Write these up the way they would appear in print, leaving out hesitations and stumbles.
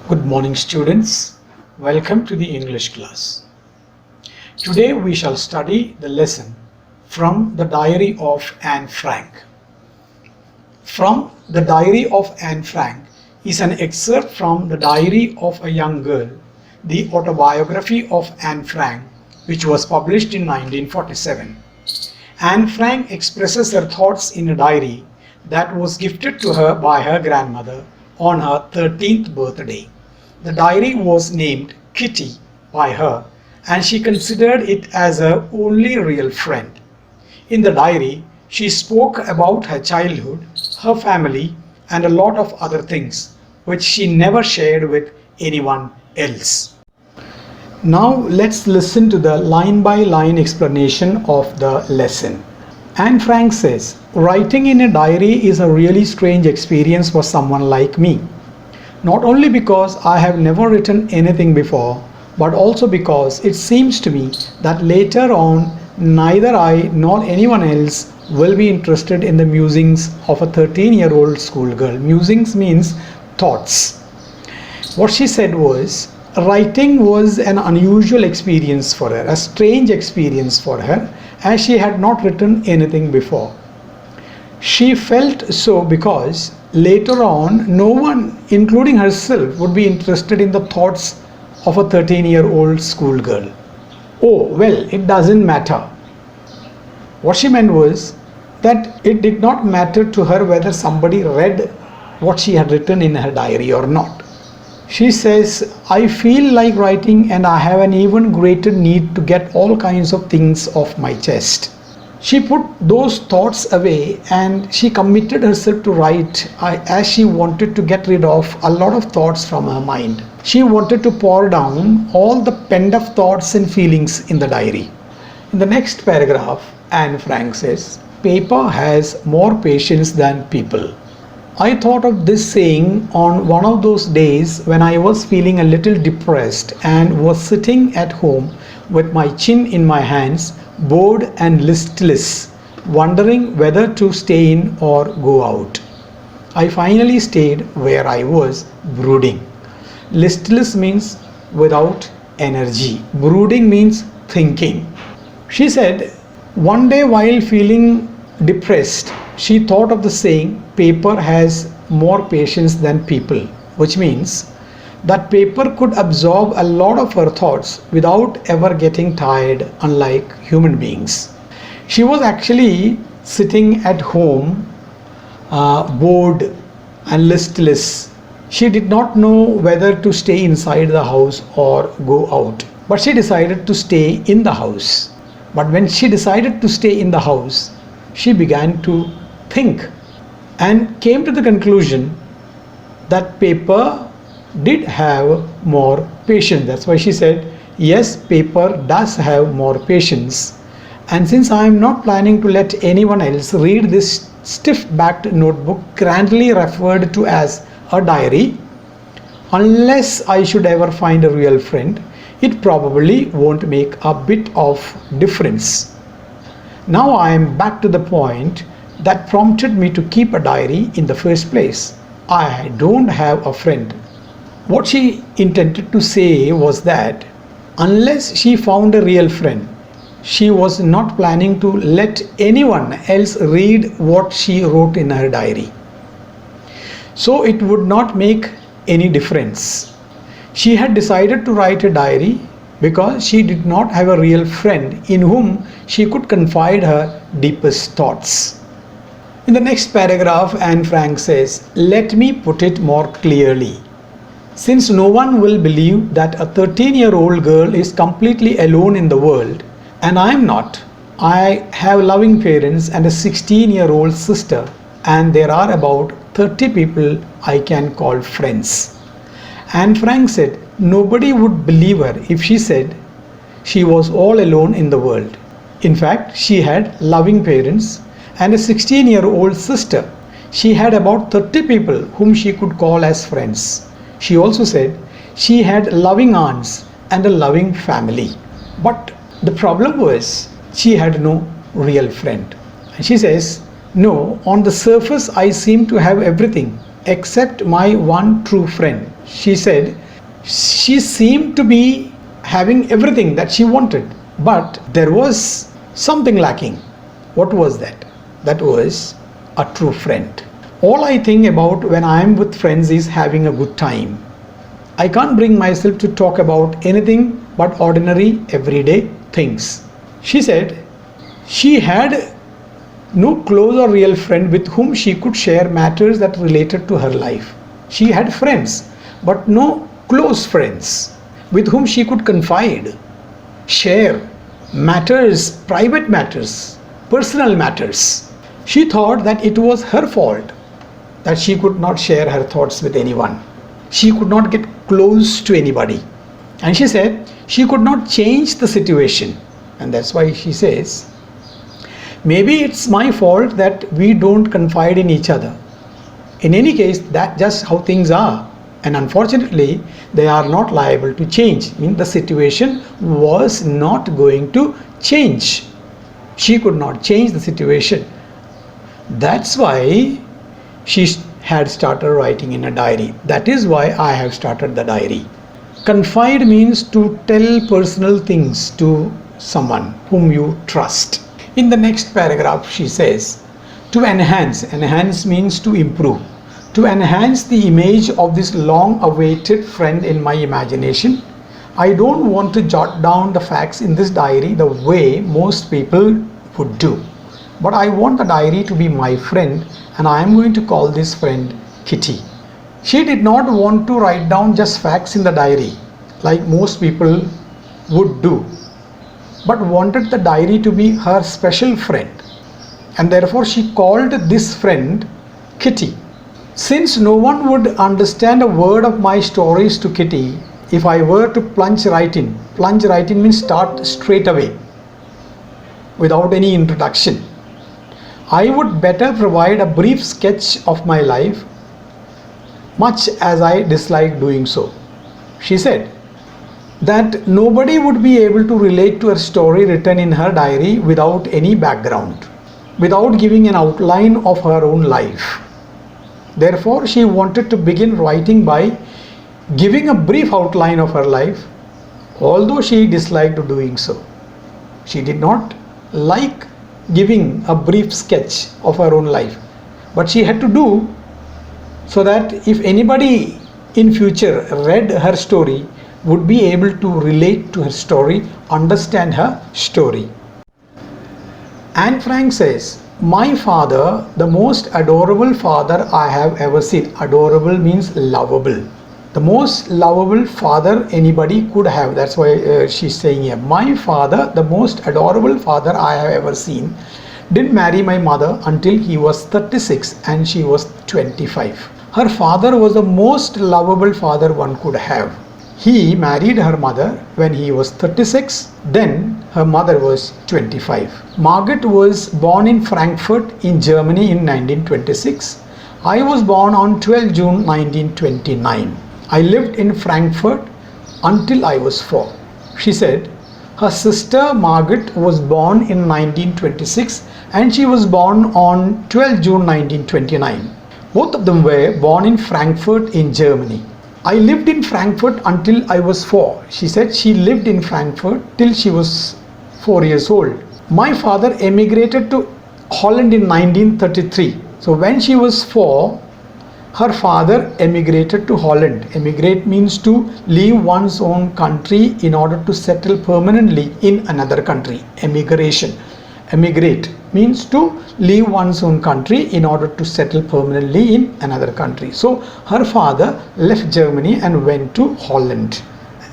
Good morning, students. Welcome to the English class. Today we shall study the lesson from the Diary of Anne Frank. From the Diary of Anne Frank is an excerpt from the Diary of a Young Girl, the autobiography of Anne Frank, which was published in 1947. Anne Frank expresses her thoughts in a diary that was gifted to her by her grandmother on her 13th birthday. The diary was named Kitty by her, and she considered it as her only real friend. In the diary, she spoke about her childhood, her family, and a lot of other things, which she never shared with anyone else. Now let's listen to the line-by-line explanation of the lesson. Anne Frank says, "Writing in a diary is a really strange experience for someone like me. Not only because I have never written anything before, but also because it seems to me that later on neither I nor anyone else will be interested in the musings of a 13-year-old schoolgirl." Musings means thoughts. What she said was, writing was an unusual experience for her, a strange experience for her, as she had not written anything before. She felt so because later on no one, including herself, would be interested in the thoughts of a 13-year-old schoolgirl. Oh, well, it doesn't matter. What she meant was that it did not matter to her whether somebody read what she had written in her diary or not. She says, "I feel like writing and I have an even greater need to get all kinds of things off my chest." She put those thoughts away and she committed herself to write as she wanted to get rid of a lot of thoughts from her mind. She wanted to pour down all the pent-up thoughts and feelings in the diary. In the next paragraph, Anne Frank says, "Paper has more patience than people." I thought of this saying on one of those days when I was feeling a little depressed and was sitting at home with my chin in my hands, bored and listless, wondering whether to stay in or go out. I finally stayed where I was, brooding. Listless means without energy. Brooding means thinking. She said, one day while feeling depressed, she thought of the saying, "Paper has more patience than people," which means that paper could absorb a lot of her thoughts without ever getting tired, unlike human beings. She was actually sitting at home, bored and listless. She did not know whether to stay inside the house or go out, but she decided to stay in the house. But when she decided to stay in the house, she began to think and came to the conclusion that paper did have more patience. That's why she said, yes, paper does have more patience. And since I am not planning to let anyone else read this stiff-backed notebook grandly referred to as a diary, unless I should ever find a real friend, it probably won't make a bit of difference. Now I am back to the point that prompted me to keep a diary in the first place. I don't have a friend. What she intended to say was that unless she found a real friend, she was not planning to let anyone else read what she wrote in her diary. So it would not make any difference. She had decided to write a diary because she did not have a real friend in whom she could confide her deepest thoughts. In the next paragraph, Anne Frank says, "Let me put it more clearly. Since no one will believe that a 13-year-old girl is completely alone in the world, and I am not. I have loving parents and a 16-year-old sister, and there are about 30 people I can call friends." Anne Frank said nobody would believe her if she said she was all alone in the world. In fact, she had loving parents and a 16-year-old sister. She had about 30 people whom she could call as friends. She also said she had loving aunts and a loving family. But the problem was she had no real friend. And she says, "No, on the surface I seem to have everything except my one true friend. She said she seemed to be having everything that she wanted, but there was something lacking. What was that? That was a true friend. All I think about when I am with friends is having a good time. I can't bring myself to talk about anything but ordinary, everyday things. She said she had no close or real friend with whom she could share matters that related to her life. She had friends, but no close friends with whom she could confide, share matters, private matters, personal matters. She thought that it was her fault that she could not share her thoughts with anyone. She could not get close to anybody. And she said she could not change the situation. And that's why she says, maybe it's my fault that we don't confide in each other. In any case, that's just how things are. And unfortunately, they are not liable to change. I mean, the situation was not going to change. She could not change the situation. That's why she had started writing in a diary. That is why I have started the diary. Confide means to tell personal things to someone whom you trust. In the next paragraph, she says, to enhance. Enhance means to improve. To enhance the image of this long-awaited friend in my imagination, I don't want to jot down the facts in this diary the way most people would do. But I want the diary to be my friend, and I am going to call this friend Kitty. She did not want to write down just facts in the diary like most people would do, but wanted the diary to be her special friend, and therefore she called this friend Kitty. Since no one would understand a word of my stories to Kitty if I were to plunge right in. Plunge right in means start straight away without any introduction. I would better provide a brief sketch of my life, much as I dislike doing so. She said that nobody would be able to relate to her story written in her diary without any background, without giving an outline of her own life. Therefore, she wanted to begin writing by giving a brief outline of her life, although she disliked doing so. She did not like giving a brief sketch of her own life, but she had to do so that if anybody in future read her story, would be able to relate to her story, understand her story. Anne Frank says, my father, the most adorable father I have ever seen. Adorable means lovable. The most lovable father anybody could have. That's why she's saying here, my father, the most adorable father I have ever seen, didn't marry my mother until he was 36 and she was 25. Her father was the most lovable father one could have. He married her mother when he was 36, then her mother was 25. Margaret was born in Frankfurt in Germany in 1926. I was born on 12 June 1929. I lived in Frankfurt until I was 4. She said her sister Margaret was born in 1926 and she was born on 12 June 1929. Both of them were born in Frankfurt in Germany. I lived in Frankfurt until I was 4. She said she lived in Frankfurt till she was 4 years old. My father emigrated to Holland in 1933. So when she was 4, her father emigrated to Holland. Emigrate means to leave one's own country in order to settle permanently in another country. Emigration. Emigrate means to leave one's own country in order to settle permanently in another country. So her father left Germany and went to Holland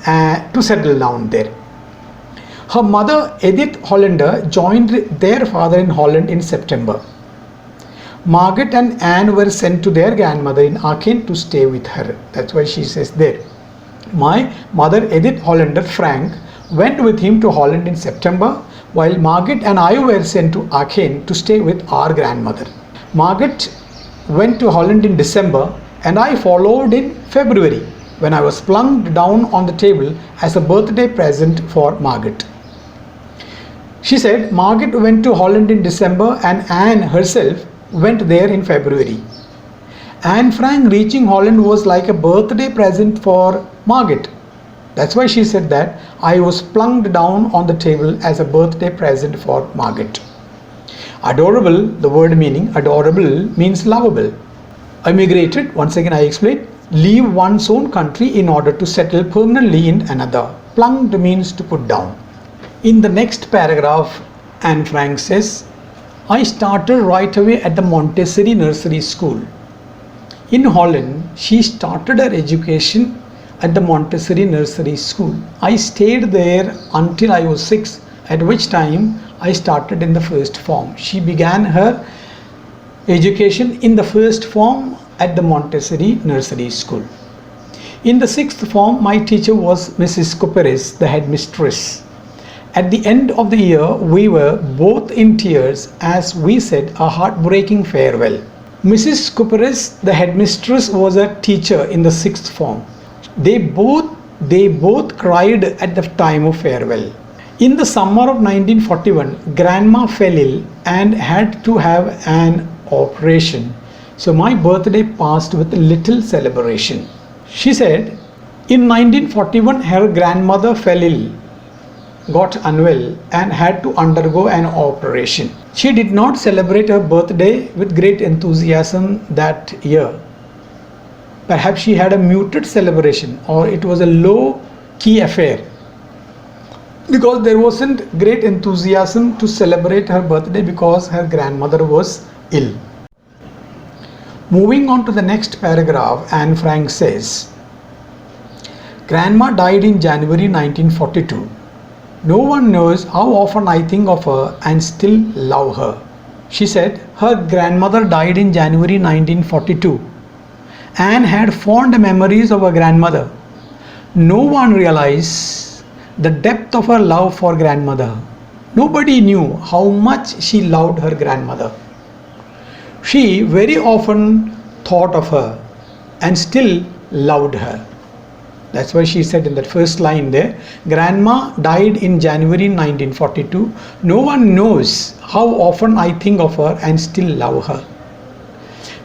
to settle down there. Her mother Edith Hollander joined their father in Holland in September. Margaret and Anne were sent to their grandmother in Aachen to stay with her. That's why she says there. My mother Edith Hollander Frank went with him to Holland in September, while Margaret and I were sent to Aachen to stay with our grandmother. Margaret went to Holland in December and I followed in February when I was plunked down on the table as a birthday present for Margaret. She said Margaret went to Holland in December and Anne herself went there in February. Anne Frank reaching Holland was like a birthday present for Margaret. That's why she said that I was plunked down on the table as a birthday present for Margaret. Adorable, the word meaning adorable means lovable. Emigrated, once again I explain, leave one's own country in order to settle permanently in another. Plunked means to put down. In the next paragraph, Anne Frank says, I started right away at the Montessori nursery school. In Holland, she started her education at the Montessori nursery school. I stayed there until I was 6, at which time I started in the first form. She began her education in the first form at the Montessori nursery school. In the 6th form, my teacher was Mrs. Cooperis, the headmistress. At the end of the year, we were both in tears as we said a heartbreaking farewell. Mrs. Cooperis, the headmistress, was a teacher in the 6th form. They both cried at the time of farewell. In the summer of 1941, Grandma fell ill and had to have an operation. So my birthday passed with little celebration. She said, in 1941, her grandmother fell ill, got unwell and had to undergo an operation. She did not celebrate her birthday with great enthusiasm that year. Perhaps she had a muted celebration, or it was a low-key affair, because there wasn't great enthusiasm to celebrate her birthday because her grandmother was ill. Moving on to the next paragraph, Anne Frank says, Grandma died in January 1942. No one knows how often I think of her and still love her. She said her grandmother died in January 1942. Anne had fond memories of her grandmother. No one realized the depth of her love for grandmother. Nobody knew how much she loved her grandmother. She very often thought of her and still loved her. That's why she said in that first line there, Grandma died in January 1942. No one knows how often I think of her and still love her.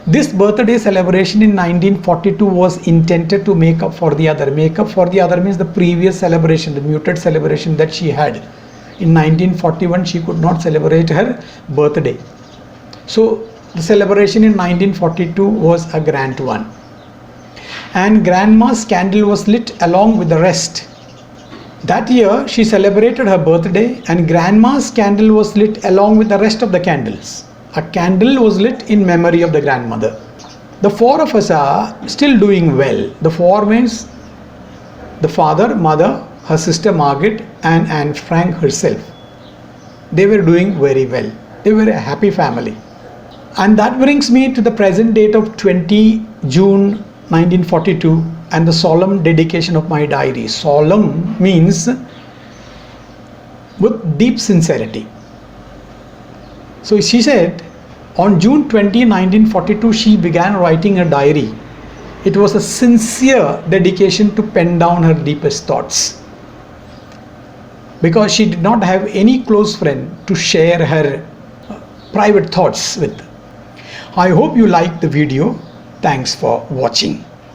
This birthday celebration in 1942 was intended to make up for the other. Make up for the other means the previous celebration, the muted celebration that she had. In 1941, she could not celebrate her birthday. So the celebration in 1942 was a grand one. And Grandma's candle was lit along with the rest. That year, she celebrated her birthday and Grandma's candle was lit along with the rest of the candles. A candle was lit in memory of the grandmother. The four of us are still doing well. The four means the father, mother, her sister Margaret and Anne Frank herself. They were doing very well. They were a happy family. And that brings me to the present date of 20 June 1942 and the solemn dedication of my diary. Solemn means with deep sincerity. So she said on June 20, 1942, she began writing her diary. It was a sincere dedication to pen down her deepest thoughts, because she did not have any close friend to share her private thoughts with. I hope you liked the video. Thanks for watching.